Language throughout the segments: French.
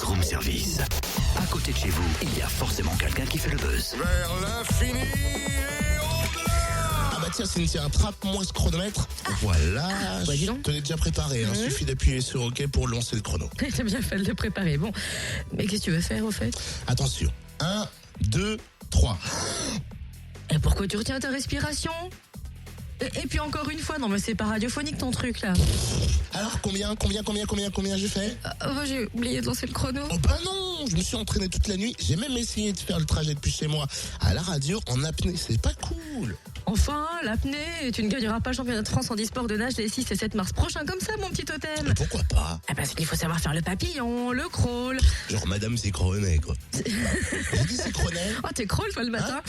Room Service. À côté de chez vous, il y a forcément quelqu'un qui fait le buzz. Vers l'infini et au-delà. Ah bah tiens Cynthia, attrape-moi ce chronomètre. Voilà, Bah, dis donc. je te l'ai déjà préparé, hein. Suffit d'appuyer sur OK pour lancer le chrono. T'as bien fait de le préparer. Bon, mais qu'est-ce que tu veux faire au fait? Attention, 1, 2, 3. Et pourquoi tu retiens ta respiration? Et puis encore une fois, non mais c'est pas radiophonique ton truc là. Alors combien j'ai fait? J'ai oublié de lancer le chrono. Oh bah non, je me suis entraîné toute la nuit. J'ai même essayé de faire le trajet depuis chez moi à la radio en apnée, c'est pas cool. Enfin, l'apnée, tu ne gagneras pas le championnat de France en e-sport de nage les 6 et 7 mars prochains comme ça mon petit totem. Mais pourquoi pas? Parce qu'il faut savoir faire le papillon, le crawl. Genre Madame Zécronet quoi. J'ai dit Zécronet. Oh t'es crawl toi le matin.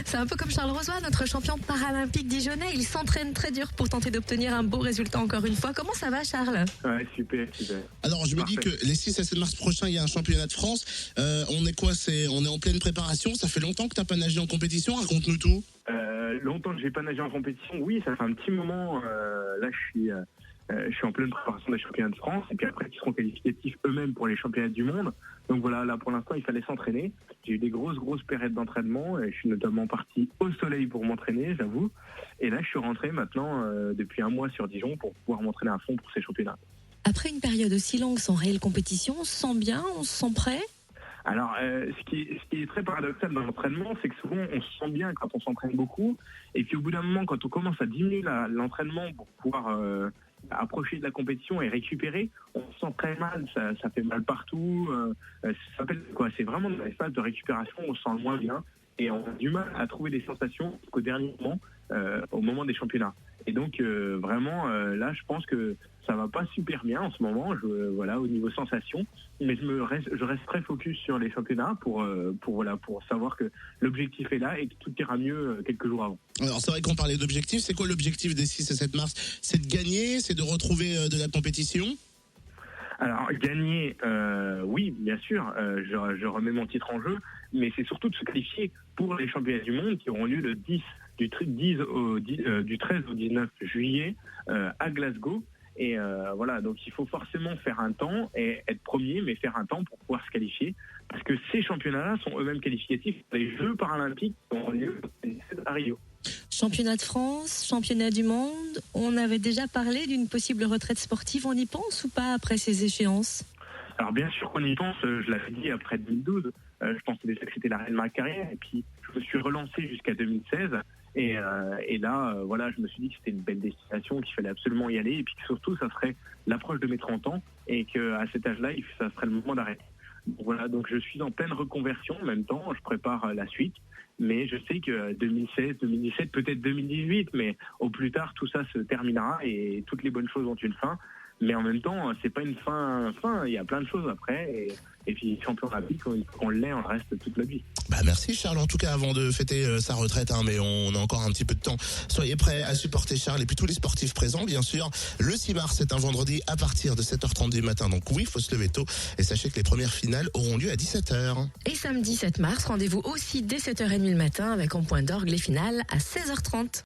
C'est un peu comme Charles Rosoy, notre champion paralympique dijonnais. Il s'entraîne très dur pour tenter d'obtenir un beau résultat encore une fois. Comment ça va Charles? Ouais, super. Alors je me dis que les 6 et 7 mars prochains il y a un championnat de France. On est en pleine préparation. Ça fait longtemps que t'as pas nagé en compétition, raconte-nous tout. Longtemps que j'ai pas nagé en compétition, oui, ça fait un petit moment. Là, je suis en pleine préparation des championnats de France et puis après, ils seront qualificatifs eux-mêmes pour les championnats du monde. Donc voilà, là pour l'instant, il fallait s'entraîner. J'ai eu des grosses périodes d'entraînement et je suis notamment parti au soleil pour m'entraîner, j'avoue. Et là, je suis rentré maintenant depuis un mois sur Dijon pour pouvoir m'entraîner à fond pour ces championnats. Après une période aussi longue sans réelle compétition, on se sent bien, on se sent prêt? Alors, ce qui est très paradoxal dans l'entraînement, c'est que souvent on se sent bien quand on s'entraîne beaucoup, et puis au bout d'un moment, quand on commence à diminuer l'entraînement pour pouvoir approcher de la compétition et récupérer, on se sent très mal, ça fait mal partout. Ça s'appelle quoi? C'est vraiment dans les phases de récupération, on se sent le moins bien, et on a du mal à trouver des sensations qu'au dernier moment, au moment des championnats. Et donc vraiment, là, je pense que ça va pas super bien en ce moment, voilà, au niveau sensation, mais je reste très focus sur les championnats pour savoir que l'objectif est là et que tout ira mieux quelques jours avant. Alors c'est vrai qu'on parlait d'objectif, c'est quoi l'objectif des 6 et 7 mars? C'est de gagner, c'est de retrouver de la compétition? Alors gagner, oui, bien sûr, je remets mon titre en jeu, mais c'est surtout de se qualifier pour les championnats du monde qui auront lieu du 13 au 19 juillet à Glasgow. Et voilà, donc il faut forcément faire un temps et être premier, mais faire un temps pour pouvoir se qualifier, parce que ces championnats-là sont eux-mêmes qualificatifs pour les Jeux paralympiques qui auront lieu à Rio. Championnat de France, championnat du monde, on avait déjà parlé d'une possible retraite sportive, on y pense ou pas après ces échéances? Alors bien sûr qu'on y pense, je l'avais dit après 2012, je pensais déjà que c'était l'arrêt de ma carrière, et puis je me suis relancé jusqu'à 2016, et là, voilà, je me suis dit que c'était une belle destination, qu'il fallait absolument y aller, et puis que surtout ça serait l'approche de mes 30 ans, et qu'à cet âge-là, ça serait le moment d'arrêter. Voilà, donc je suis en pleine reconversion en même temps, je prépare la suite, mais je sais que 2016, 2017, peut-être 2018, mais au plus tard, tout ça se terminera et toutes les bonnes choses ont une fin. Mais en même temps, c'est pas une fin, il y a plein de choses après, et puis champion olympique, on l'est, on le reste toute la vie. Bah merci Charles, en tout cas avant de fêter sa retraite, mais on a encore un petit peu de temps. Soyez prêts à supporter Charles et puis tous les sportifs présents bien sûr. Le 6 mars c'est un vendredi à partir de 7h30 du matin, donc oui, il faut se lever tôt. Et sachez que les premières finales auront lieu à 17h. Et samedi 7 mars, rendez-vous aussi dès 7h30 le matin avec en point d'orgue les finales à 16h30.